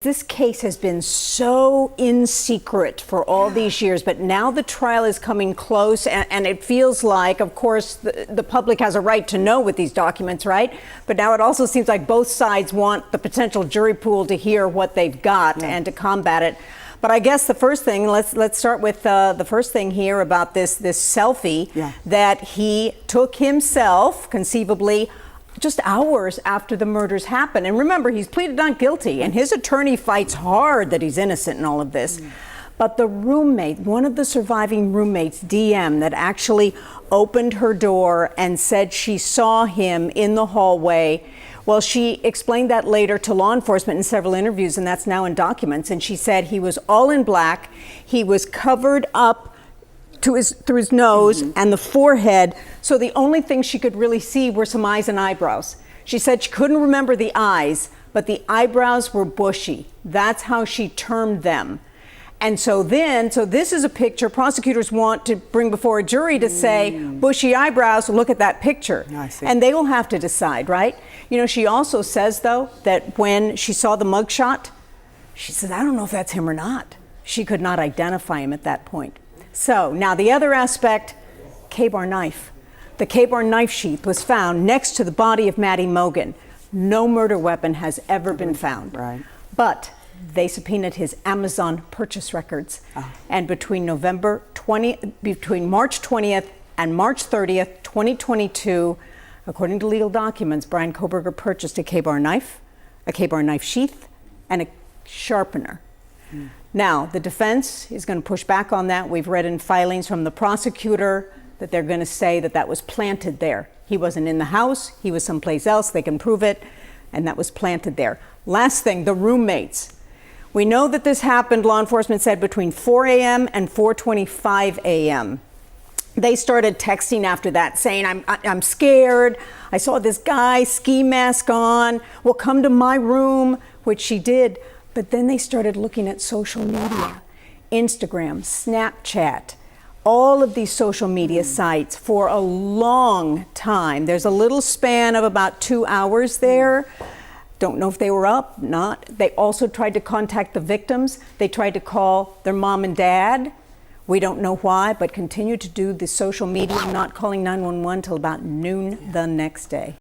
this case has been so in secret for all these years, but now the trial is coming close, and it feels like, of course, the public has a right to know with these documents, right? But now it also seems like both sides want the potential jury pool to hear what they've got and to combat it. But I guess the first thing, let's start with the first thing here about this selfie that he took himself, conceivably, just hours after the murders happened. And remember, he's pleaded not guilty, and his attorney fights hard that he's innocent in all of this. But the roommate, one of the surviving roommates, DM, that actually opened her door and said she saw him in the hallway. Well, she explained that later to law enforcement in several interviews, and that's now in documents. And she said he was all in black. He was covered up through his nose and the forehead, so the only thing she could really see were some eyes and eyebrows. She said she couldn't remember the eyes, but the eyebrows were bushy. That's how she termed them. And so this is a picture prosecutors want to bring before a jury to say, bushy eyebrows, look at that picture. And they will have to decide, right? You know, she also says, though, that when she saw the mugshot, she said, I don't know if that's him or not. She could not identify him at that point. So now the other aspect, K-bar knife. The K-bar knife sheath was found next to the body of Maddie Mogen. No murder weapon has ever been found. Right. But they subpoenaed his Amazon purchase records. And between March 20th and March 30th, 2022, according to legal documents, Brian Kohberger purchased a K-bar knife, a K-bar knife sheath, and a sharpener. Now, the defense is going to push back on that. We've read in filings from the prosecutor that they're going to say that that was planted there. He wasn't in the house, he was someplace else, they can prove it, and that was planted there. Last thing, the roommates. We know that this happened, law enforcement said, between 4 a.m. and 4:25 a.m. They started texting after that saying, I'm scared, I saw this guy, ski mask on, well, come to my room, which she did. But then they started looking at social media, Instagram, Snapchat, all of these social media sites for a long time. There's a little span of about 2 hours there. Don't know if they were up, not. They also tried to contact the victims. They tried to call their mom and dad. We don't know why, but continued to do the social media, not calling 911 till about noon the next day.